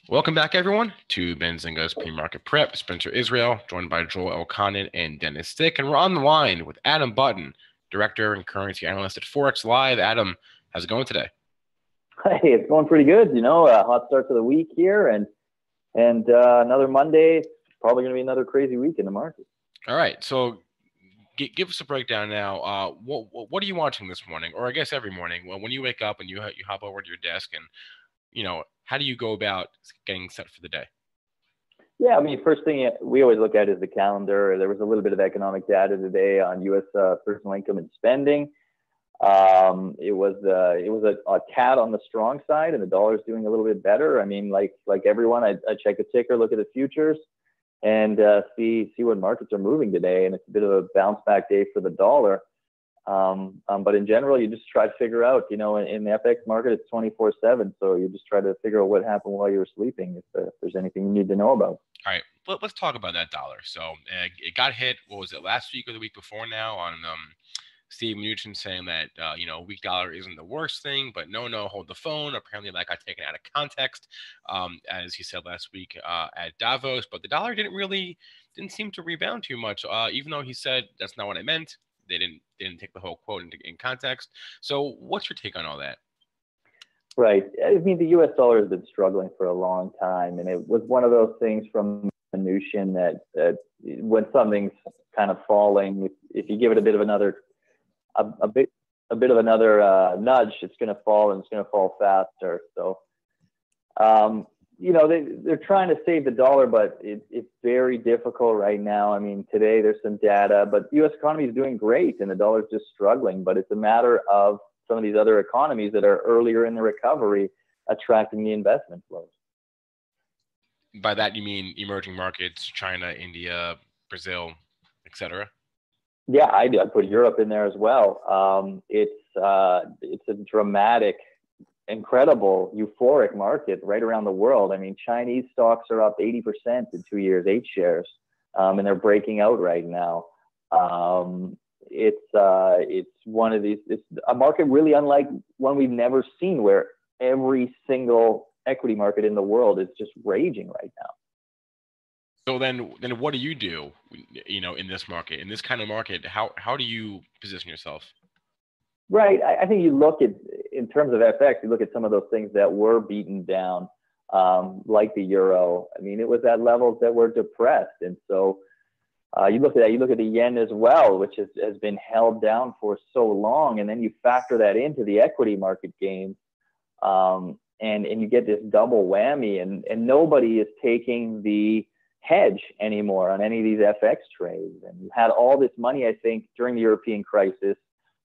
Welcome back, everyone, to Benzinga's Pre-Market Prep. Spencer Israel, joined by Joel Elconin and Dennis Stick. And we're on the line with Adam Button, Director and Currency Analyst at ForexLive. Adam, how's it going today? Hey, it's going pretty good. Hot start to the week here and another Monday. Probably going to be another crazy week in the market. All right. So give us a breakdown now. What are you watching this morning? Or I guess every morning when you wake up and you hop over to your desk and, how do you go about getting set for the day? Yeah, I mean, first thing we always look at is the calendar. There was a little bit of economic data today on U.S. Personal income and spending. It was a tad on the strong side, and the dollar's doing a little bit better. I mean, like everyone, I check the ticker, look at the futures, and see what markets are moving today. And it's a bit of a bounce back day for the dollar. But in general, you just try to figure out, in the FX market, it's 24/7. So you just try to figure out what happened while you were sleeping, if there's anything you need to know about. All right, let's talk about that dollar. So it got hit, what was it, last week or the week before now, on Steve Mnuchin saying that, weak dollar isn't the worst thing, but no, hold the phone. Apparently that got taken out of context, as he said last week at Davos. But the dollar didn't seem to rebound too much, even though he said that's not what I meant. They didn't take the whole quote in context. So what's your take on all that? Right. I mean, the U.S. dollar has been struggling for a long time, and it was one of those things from Mnuchin that when something's kind of falling, if you give it a bit of another nudge, it's going to fall, and it's going to fall faster. So, they're trying to save the dollar, but it's very difficult right now. I mean, today there's some data, but the U.S. economy is doing great, and the dollar is just struggling. But it's a matter of some of these other economies that are earlier in the recovery attracting the investment flows. By that, you mean emerging markets, China, India, Brazil, etc.? Yeah, I do. I put Europe in there as well. It's a dramatic, incredible, euphoric market right around the world. I mean, Chinese stocks are up 80% in 2 years, 8 shares, and they're breaking out right now. It's a market really unlike one we've never seen, where every single equity market in the world is just raging right now. So then what do you do, in this market, in this kind of market? How do you position yourself? Right. I think you look at, in terms of FX, you look at some of those things that were beaten down, like the euro. I mean, it was at levels that were depressed. And so you look at that, you look at the yen as well, which has been held down for so long. And then you factor that into the equity market gains. And you get this double whammy, and nobody is taking the hedge anymore on any of these FX trades. And you had all this money, I think, during the European crisis,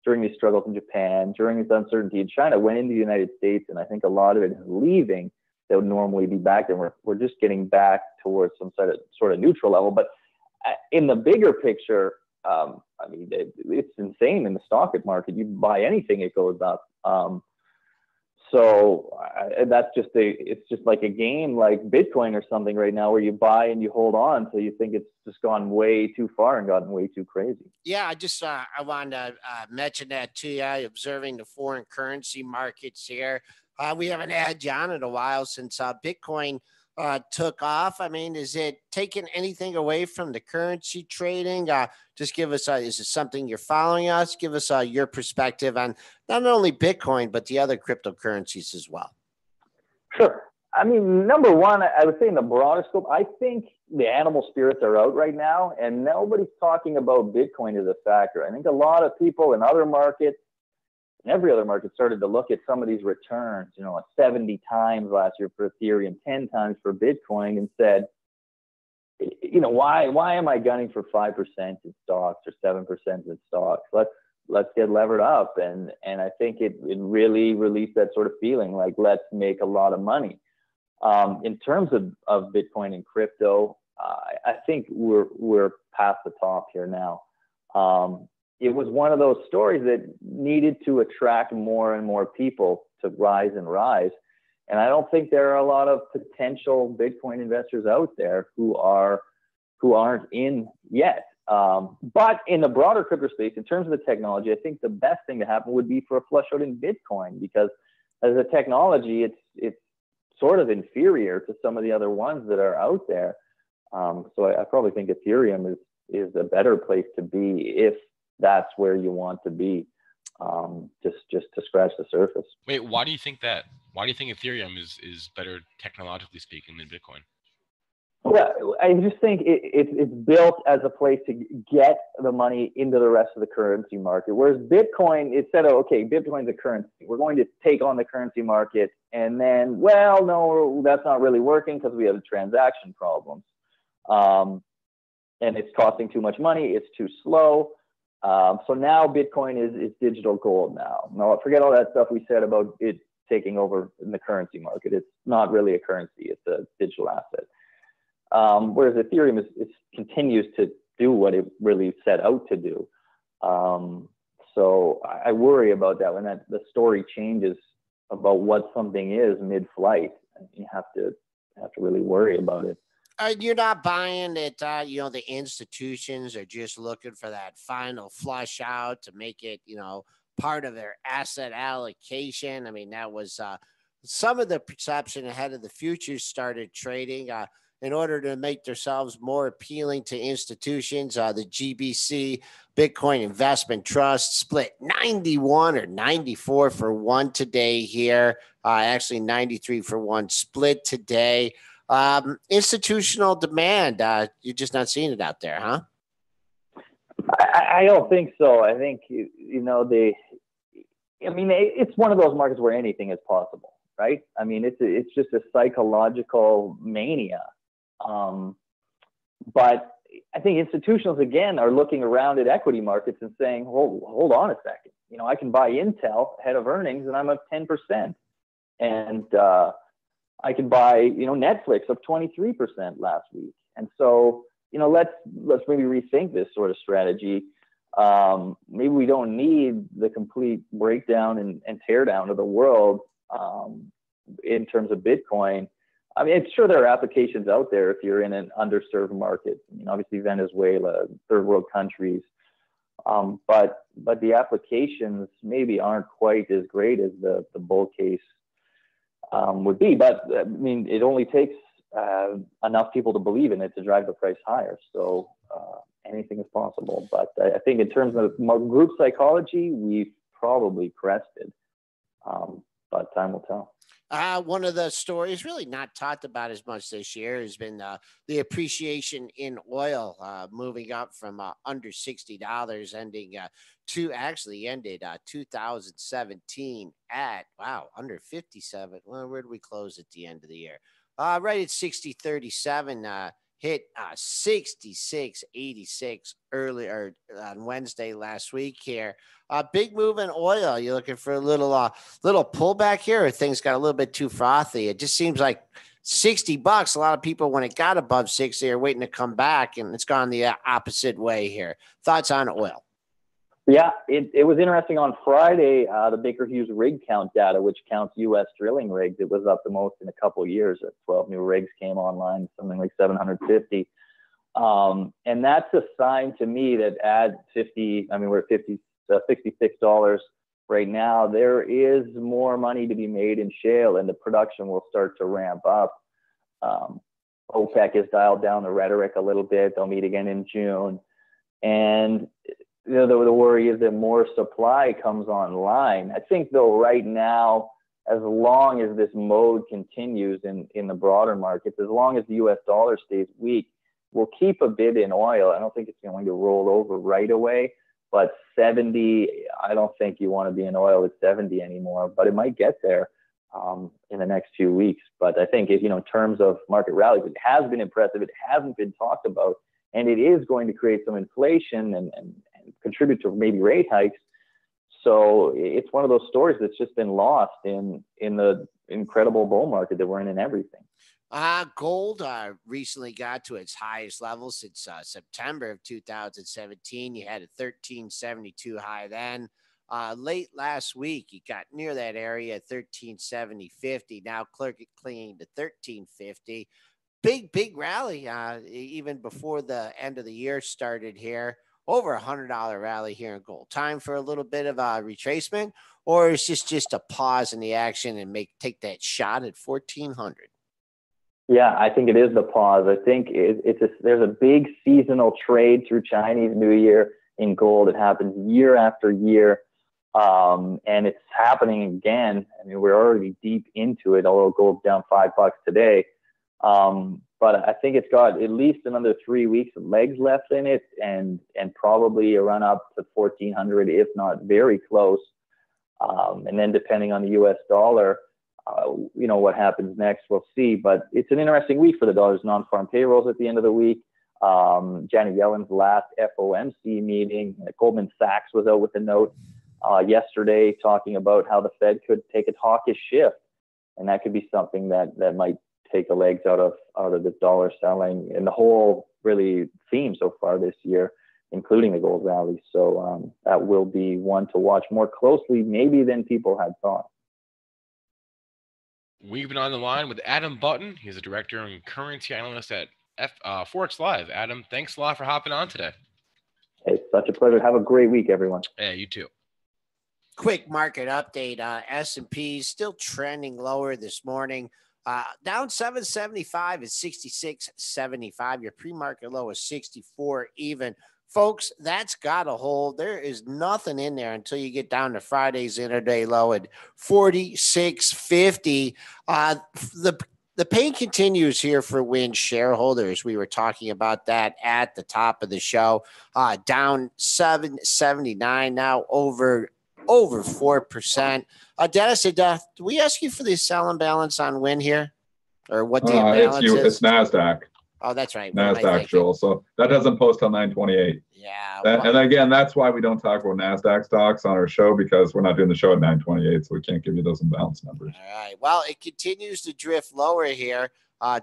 during these struggles in Japan, during this uncertainty in China, went into the United States. And I think a lot of it is leaving that would normally be back. And we're just getting back towards some sort of neutral level. But in the bigger picture, I mean, it's insane in the stock market. You buy anything, it goes up. So it's just like a game like Bitcoin or something right now, where you buy and you hold on until you think it's just gone way too far and gotten way too crazy. Yeah, I wanted to mention that to you, observing the foreign currency markets here. We haven't had you on in a while since Bitcoin took off. I mean, is it taking anything away from the currency trading? Just give us, is it something you're following us? Give us your perspective on not only Bitcoin, but the other cryptocurrencies as well. Sure. I mean, number one, I would say in the broader scope, I think the animal spirits are out right now, and nobody's talking about Bitcoin as a factor. I think a lot of people in other markets, and every other market, started to look at some of these returns, 70 times last year for Ethereum, 10 times for Bitcoin, and said, why am I gunning for 5% in stocks or 7% in stocks? Let's get levered up. And I think it really released that sort of feeling like, let's make a lot of money. In terms of Bitcoin and crypto, I think we're past the top here now. It was one of those stories that needed to attract more and more people to rise and rise. And I don't think there are a lot of potential Bitcoin investors out there who aren't in yet. But in the broader crypto space, in terms of the technology, I think the best thing to happen would be for a flush out in Bitcoin, because as a technology, it's sort of inferior to some of the other ones that are out there. So I probably think Ethereum is a better place to be if that's where you want to be, just to scratch the surface. Wait, why do you think that? Why do you think Ethereum is better technologically speaking than Bitcoin? Well, I just think it's built as a place to get the money into the rest of the currency market. Whereas Bitcoin, it said, okay, Bitcoin's a currency. We're going to take on the currency market. And then, well, no, that's not really working because we have transaction problems. And it's costing too much money. It's too slow. So now Bitcoin is digital gold now. No, forget all that stuff we said about it taking over in the currency market. It's not really a currency. It's a digital asset. Whereas Ethereum continues to do what it really set out to do. So I worry about that when the story changes about what something is mid-flight. You have to really worry about it. You're not buying it. The institutions are just looking for that final flush out to make it, part of their asset allocation. I mean, that was some of the perception ahead of the futures started trading in order to make themselves more appealing to institutions. The GBC Bitcoin Investment Trust split 91 or 94 for one today here. Actually 93 for one split today. Institutional demand, you're just not seeing it out there, huh? I don't think so. I think, it's one of those markets where anything is possible, right? I mean, it's just a psychological mania. But I think institutionals, again, are looking around at equity markets and saying, hold on a second. I can buy Intel ahead of earnings and I'm up 10%. And I can buy, Netflix up 23% last week. And so, let's maybe rethink this sort of strategy. Maybe we don't need the complete breakdown and tear down of the world in terms of Bitcoin. I mean, it's sure there are applications out there if you're in an underserved market. Obviously Venezuela, third world countries. But the applications maybe aren't quite as great as the bull case would be. But I mean, it only takes enough people to believe in it to drive the price higher. So anything is possible. But I think in terms of group psychology, we've probably crested. But time will tell. One of the stories really not talked about as much this year has been the appreciation in oil, moving up from under $60, ended 2017 at, under 57. Well, where did we close at the end of the year? Right at 60.37, hit 66.86 earlier on Wednesday last week here. Big move in oil. You're looking for a little pullback here, or things got a little bit too frothy? It just seems like $60. A lot of people, when it got above 60, are waiting to come back, and it's gone the opposite way here. Thoughts on oil? Yeah, it was interesting on Friday, the Baker Hughes rig count data, which counts U.S. drilling rigs. It was up the most in a couple of years. 12 new rigs came online, something like 750. And that's a sign to me that at we're at $66 right now. There is more money to be made in shale, and the production will start to ramp up. OPEC has dialed down the rhetoric a little bit. They'll meet again in June. And the worry is that more supply comes online. I think, though, right now, as long as this mode continues in the broader markets, as long as the U.S. dollar stays weak, we'll keep a bid in oil. I don't think it's going to roll over right away. But 70, I don't think you want to be in oil at 70 anymore. But it might get there in the next few weeks. But I think, in terms of market rallies, it has been impressive. It hasn't been talked about. And it is going to create some inflation and contribute to maybe rate hikes. So it's one of those stories that's just been lost in the incredible bull market that we're in everything. Gold recently got to its highest level since September of 2017. You had a 1372 high then. Late last week, you got near that area at 1370.50. Now clinging to 1350. Big rally even before the end of the year started here. over $100 rally here in gold. Time for a little bit of a retracement, or is this just a pause in the action and take that shot at 1,400? Yeah, I think it is the pause. I think there's a big seasonal trade through Chinese New Year in gold. It happens year after year, and it's happening again. I mean, we're already deep into it, although gold's down $5 today. But I think it's got at least another 3 weeks of legs left in it, and probably a run up to 1,400, if not very close. And then depending on the U.S. dollar, what happens next, we'll see. But it's an interesting week for the dollars. Non-farm payrolls at the end of the week. Janet Yellen's last FOMC meeting. Goldman Sachs was out with a note yesterday talking about how the Fed could take a hawkish shift, and that could be something that might take the legs out of the dollar selling and the whole really theme so far this year, including the gold rally. So that will be one to watch more closely, maybe than people had thought. We've been on the line with Adam Button. He's a director and currency analyst at ForexLive. Adam, thanks a lot for hopping on today. It's such a pleasure. Have a great week, everyone. Yeah, you too. Quick market update. S&P still trending lower this morning. Down 775 is 66.75. Your pre-market low is 64 even. Folks, that's got to hold. There is nothing in there until you get down to Friday's intraday low at 46.50. The pain continues here for Wynn shareholders. We were talking about that at the top of the show. Down 779 now, over 4%. Dennis, did we ask you for the sell imbalance on Wynn here, or what the imbalance is? It's NASDAQ. Oh, that's right. NASDAQ, Joel. So that doesn't post till 9:28. Yeah. And again, that's why we don't talk about NASDAQ stocks on our show, because we're not doing the show at 9:28, so we can't give you those imbalance numbers. All right. Well, it continues to drift lower here,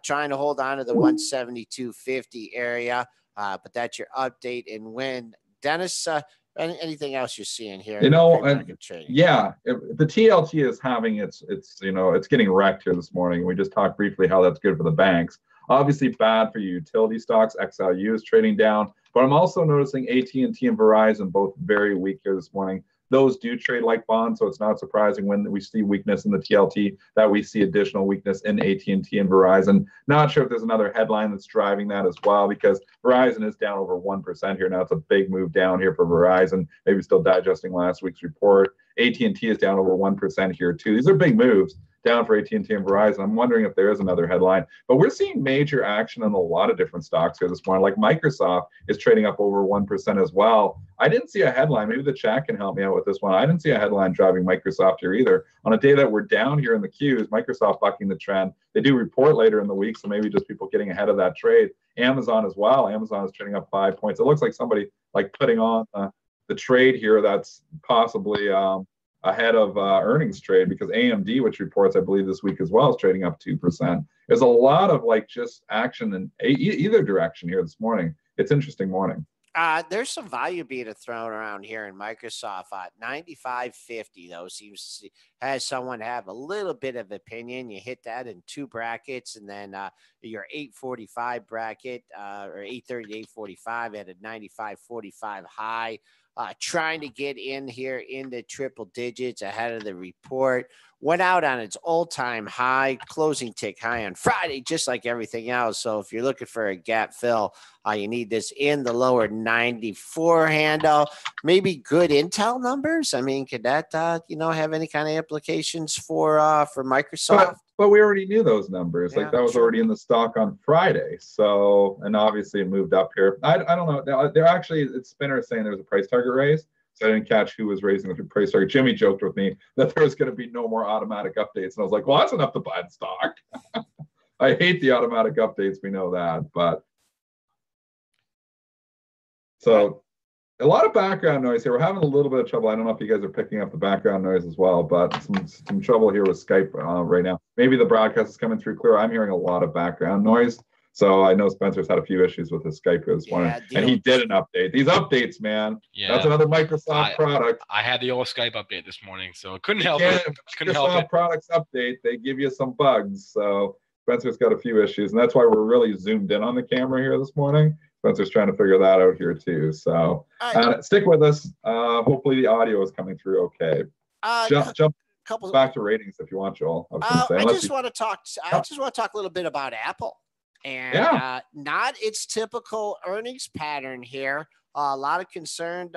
trying to hold on to the 172.50 area. But that's your update in Wynn. Dennis, anything else you're seeing here? The TLT is having it's getting wrecked here this morning. We just talked briefly how that's good for the banks. Obviously bad for your utility stocks. XLU is trading down, but I'm also noticing AT&T and Verizon both very weak here this morning. Those do trade like bonds, so it's not surprising when we see weakness in the TLT that we see additional weakness in AT&T and Verizon. Not sure if there's another headline that's driving that as well, because Verizon is down over 1% here. Now it's a big move down here for Verizon, maybe still digesting last week's report. AT&T is down over 1% here too. These are big moves down for AT&T and Verizon. I'm wondering if there is another headline, but we're seeing major action in a lot of different stocks here this morning. Like Microsoft is trading up over 1% as well. I didn't see a headline. Maybe the chat can help me out with this one. I didn't see a headline driving Microsoft here either. On a day that we're down here in the Qs, Microsoft bucking the trend. They do report later in the week, so maybe just people getting ahead of that trade. Amazon as well. Amazon is trading up 5 points. It looks like somebody like putting on the trade here that's possibly ahead of earnings trade, because AMD, which reports, I believe, this week as well, is trading up 2%. There's a lot of just action in either direction here this morning. It's an interesting morning. There's some value beta thrown around here in Microsoft. 95.50 though seems to has someone have a little bit of opinion. You hit that in two brackets, and then your 845 bracket or 830 to 845 at a 95.45 high. Trying to get in here into triple digits ahead of the report. Went out on its all-time high, closing tick high on Friday, just like everything else. So if you're looking for a gap fill, you need this in the lower 94 handle. Maybe good Intel numbers. I mean, could that have any kind of implications for Microsoft? But we already knew those numbers. Yeah, that was already in the stock on Friday. So, and obviously it moved up here. I don't know. They're actually, it's Spinner saying there's a price target raise. So I didn't catch who was raising the price target. Jimmy joked with me that there was going to be no more automatic updates. And I was like, well, that's enough to buy the stock. I hate the automatic updates. We know that. But so a lot of background noise here. We're having a little bit of trouble. I don't know if you guys are picking up the background noise as well, but some trouble here with Skype right now. Maybe the broadcast is coming through clear. I'm hearing a lot of background noise. So I know Spencer's had a few issues with his Skype this morning, and he did an update. These updates, man, that's another Microsoft product. I had the old Skype update this morning, so couldn't help it. Couldn't help it. Products update, they give you some bugs. So Spencer's got a few issues, and that's why we're really zoomed in on the camera here this morning. Spencer's trying to figure that out here too. So stick with us. Hopefully the audio is coming through okay. Jump back to ratings if you want, Joel. I just want to talk a little bit about Apple and not its typical earnings pattern here. A lot of concern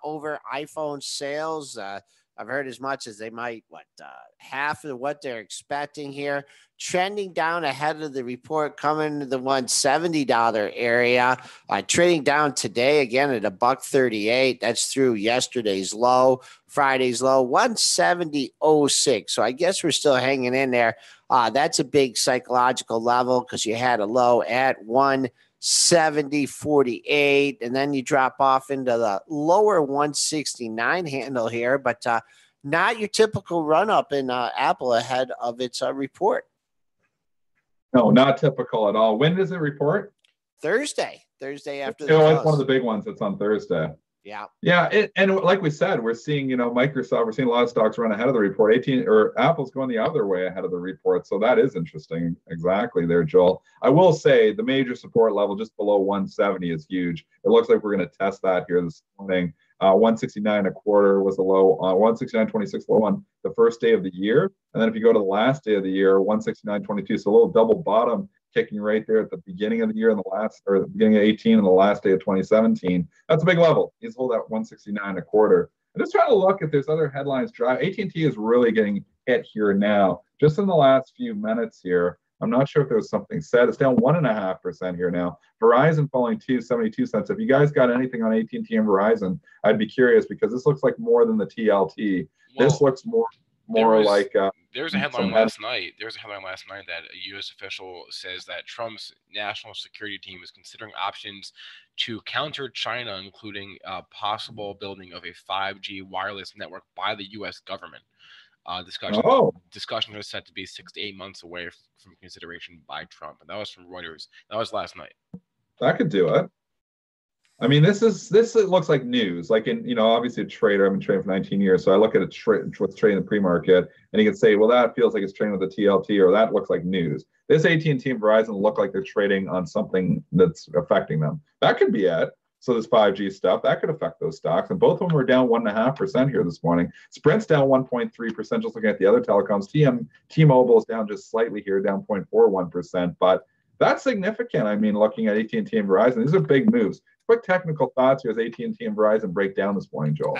over iPhone sales. I've heard as much as they might, half of what they're expecting here, trending down ahead of the report, coming to the $170 area, trading down today again at $138. That's through yesterday's low, Friday's low, 170.06. So I guess we're still hanging in there. That's a big psychological level because you had a low at 170.48, and then you drop off into the lower 169 handle here, but not your typical run up in Apple ahead of its report. No, not typical at all. When does it report? Thursday after the it's one of the big ones. It's on Thursday. Yeah. And like we said, we're seeing, Microsoft, we're seeing a lot of stocks run ahead of the report. Apple's going the other way ahead of the report. So that is interesting. Exactly there, Joel. I will say the major support level just below 170 is huge. It looks like we're going to test that here this morning. 169.25 was the low, 169.26 low on the first day of the year. And then if you go to the last day of the year, 169.22, so a little double bottom kicking right there at the beginning of the year and the beginning of 18 and the last day of 2017. That's a big level. He's hold that 169.25. I'm just trying to look if there's other headlines. AT&T is really getting hit here now. Just in the last few minutes here, I'm not sure if there was something said. It's down 1.5% here now. Verizon falling 2.72 cents. If you guys got anything on AT&T and Verizon, I'd be curious because this looks like more than the TLT. Well, this looks more like there's a headline last night. There's a headline last night that a U.S. official says that Trump's national security team is considering options to counter China, including possible building of a 5G wireless network by the U.S. government. Discussion is set to be 6 to 8 months away from consideration by Trump, and that was from Reuters. That was last night. That could do it. I mean, this looks like news. Like obviously a trader. I've been trading for 19 years, so I look at what's trading the pre-market, and you can say, well, that feels like it's trading with the TLT, or that looks like news. This AT&T and Verizon look like they're trading on something that's affecting them. That could be it. So this 5G stuff that could affect those stocks, and both of them are down 1.5% here this morning. Sprint's down 1.3%. Just looking at the other telecoms, T-Mobile is down just slightly here, down 0.41%, but that's significant. I mean, looking at AT&T and Verizon, these are big moves. Quick technical thoughts here as AT&T and Verizon break down this morning, Joel.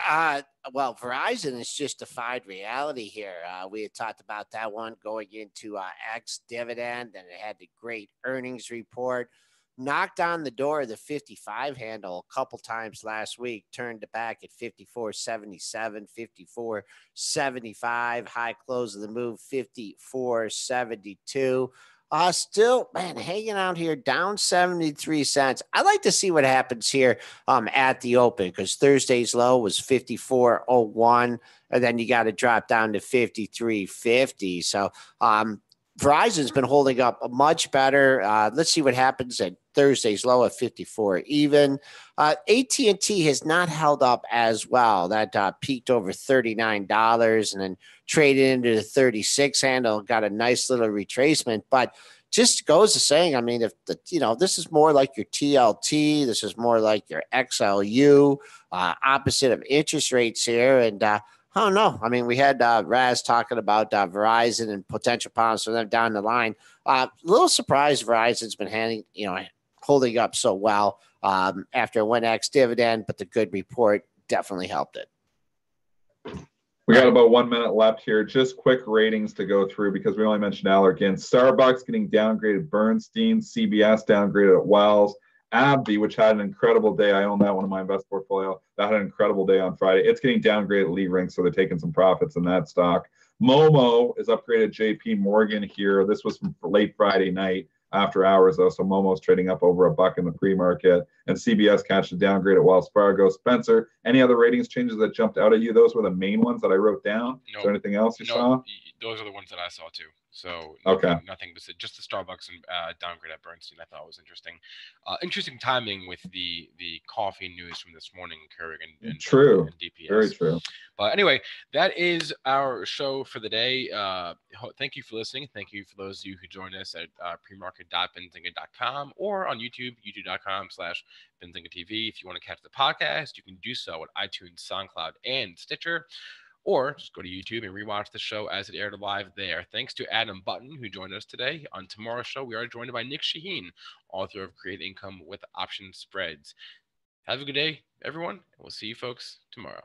Well, Verizon has just defied reality here. We had talked about that one going into ex-dividend, and it had the great earnings report. Knocked on the door of the 55 handle a couple times last week, turned it back at 54.77, 54.75, high close of the move, 54.72. Still, man, hanging out here, down 73 cents. I'd like to see what happens here at the open, because Thursday's low was 54.01, and then you got to drop down to 53.50. So Verizon's been holding up much better. Let's see what happens at Thursday's low at 54 even. AT&T has not held up as well. That peaked over $39 and then traded into the 36 handle, got a nice little retracement, but just goes to saying, I mean, if this is more like your TLT, this is more like your XLU, opposite of interest rates here. And I don't know. I mean, we had Raz talking about Verizon and potential problems for them down the line. A little surprised Verizon's been holding up so well after it went ex-dividend, but the good report definitely helped it. We got about 1 minute left here. Just quick ratings to go through because we only mentioned Allergan. Starbucks getting downgraded, Bernstein, CBS downgraded at Wells, AbbVie, which had an incredible day. I own that one in my invest portfolio. That had an incredible day on Friday. It's getting downgraded at Leerink, so they're taking some profits in that stock. Momo is upgraded JP Morgan here. This was from late Friday night. After hours, though, so Momo's trading up over $1 in the pre-market, and CBS catched a downgrade at Wells Fargo. Spencer, any other ratings changes that jumped out at you? Those were the main ones that I wrote down. No, is there anything else you saw? Those are the ones that I saw too. So nothing besides just the Starbucks and downgrade at Bernstein. I thought was interesting. Interesting timing with the coffee news from this morning, Keurig and true, and DPS. Very true. But anyway, that is our show for the day. Thank you for listening. Thank you for those of you who joined us at premarket.benzinga.com or on YouTube, youtube.com/BenzingaTV. If you want to catch the podcast, you can do so at iTunes, SoundCloud, and Stitcher. Or just go to YouTube and rewatch the show as it aired live there. Thanks to Adam Button, who joined us today. On tomorrow's show, we are joined by Nick Shaheen, author of Create Income with Option Spreads. Have a good day, everyone. We'll see you folks tomorrow.